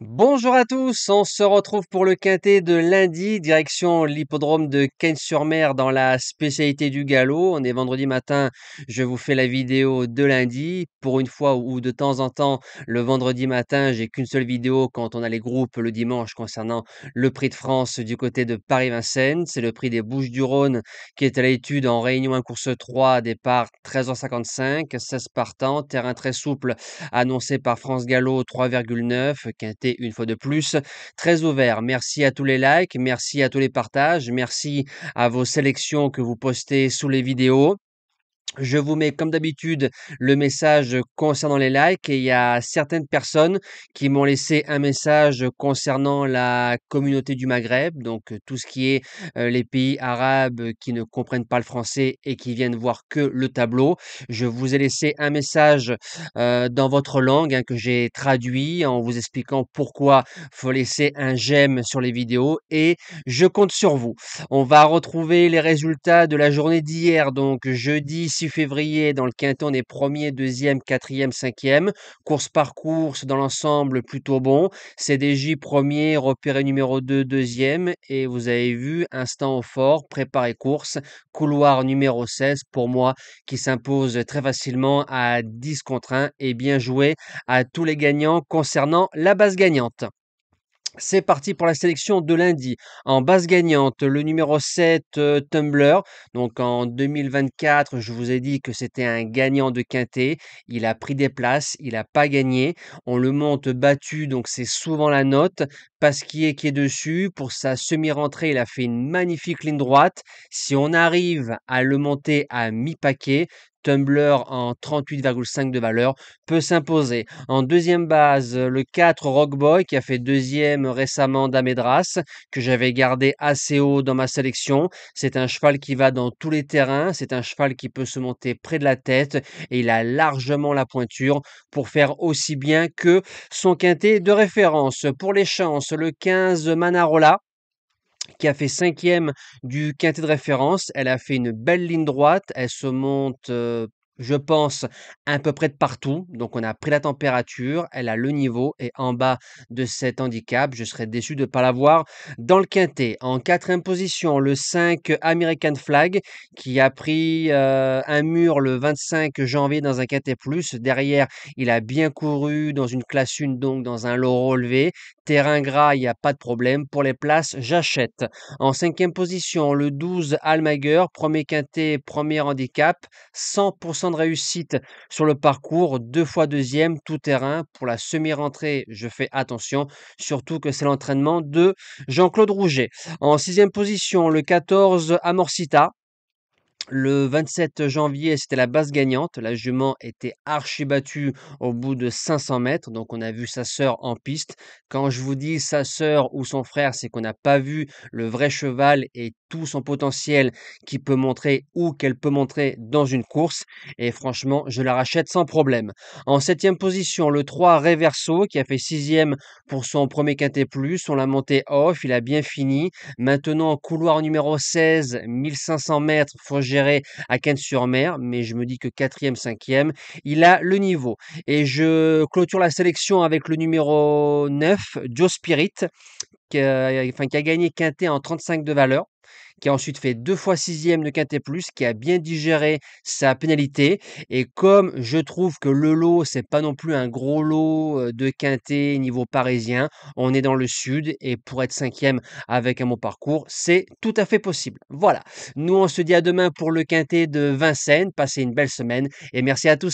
Bonjour à tous, on se retrouve pour le quintet de lundi, direction l'hippodrome de Cagnes-sur-Mer dans la spécialité du galop. On est vendredi matin, je vous fais la vidéo de lundi. Pour une fois ou de temps en temps, le vendredi matin, j'ai qu'une seule vidéo quand on a les groupes le dimanche concernant le prix de France du côté de Paris-Vincennes. C'est le prix des Bouches-du-Rhône qui est à l'étude en Réunion 1 course 3, départ 13h55, 16 partants, terrain très souple annoncé par France Gallo 3,9, quintet une fois de plus, très ouvert. Merci à tous les likes, merci à tous les partages, merci à vos sélections que vous postez sous les vidéos. Je vous mets comme d'habitude le message concernant les likes et il y a certaines personnes qui m'ont laissé un message concernant la communauté du Maghreb, donc tout ce qui est les pays arabes qui ne comprennent pas le français et qui viennent voir que le tableau. Je vous ai laissé un message dans votre langue que j'ai traduit en vous expliquant pourquoi faut laisser un j'aime sur les vidéos et je compte sur vous. On va retrouver les résultats de la journée d'hier, donc jeudi 6 février, dans le quintet, on est premier, deuxième, quatrième, cinquième. Course par course, dans l'ensemble, plutôt bon. CDJ premier, repéré numéro 2, deuxième. Et vous avez vu, instant au fort, préparé course, couloir numéro 16, pour moi, qui s'impose très facilement à 10 contre 1 et bien joué à tous les gagnants concernant la base gagnante. C'est parti pour la sélection de lundi. En base gagnante, le numéro 7, Tumbler. Donc en 2024, je vous ai dit que c'était un gagnant de quintet. Il a pris des places, il n'a pas gagné. On le monte battu, donc c'est souvent la note. Pasquier qui est dessus. Pour sa semi-rentrée, il a fait une magnifique ligne droite. Si on arrive à le monter à mi-paquet, Tumbler en 38,5 de valeur peut s'imposer. En deuxième base, le 4 Rockboy qui a fait deuxième récemment d'Amedras, que j'avais gardé assez haut dans ma sélection. C'est un cheval qui va dans tous les terrains, c'est un cheval qui peut se monter près de la tête et il a largement la pointure pour faire aussi bien que son quintet de référence. Pour les chances, le 15 Manarola qui a fait cinquième du quintet de référence. Elle a fait une belle ligne droite. Elle se monte, je pense, à peu près de partout. Donc, on a pris la température. Elle a le niveau. Et en bas de cet handicap, je serais déçu de ne pas la voir dans le quintet. En quatrième position, le 5 American Flag qui a pris un mur le 25 janvier dans un quintet plus. Derrière, il a bien couru dans une classe 1, donc dans un lot relevé. Terrain gras, il n'y a pas de problème. Pour les places, j'achète. En cinquième position, le 12 Almaguer, premier quintet, premier handicap, 100% de réussite sur le parcours, 2 fois deuxième, tout terrain. Pour la semi-rentrée, je fais attention, surtout que c'est l'entraînement de Jean-Claude Rouget. En sixième position, le 14 Amorcita. Le 27 janvier, c'était la base gagnante. La jument était archi battue au bout de 500 mètres. Donc, on a vu sa sœur en piste. Quand je vous dis sa sœur ou son frère, c'est qu'on n'a pas vu le vrai cheval et tout son potentiel qu'il peut montrer ou qu'elle peut montrer dans une course. Et franchement, je la rachète sans problème. En septième position, le 3 Reverso qui a fait sixième pour son premier quintet plus. On l'a monté off. Il a bien fini. Maintenant, couloir numéro 16, 1500 mètres. Faut gérer à Cannes-sur-Mer, mais je me dis que quatrième, cinquième, il a le niveau. Et je clôture la sélection avec le numéro 9, Joe Spirit, qui a gagné quintet en 35 de valeur, qui a ensuite fait 2 fois sixième de quintet plus, qui a bien digéré sa pénalité. Et comme je trouve que le lot, c'est pas non plus un gros lot de quintet niveau parisien, on est dans le sud et pour être cinquième avec un bon parcours, c'est tout à fait possible. Voilà. Nous, on se dit à demain pour le quintet de Vincennes. Passez une belle semaine et merci à tous.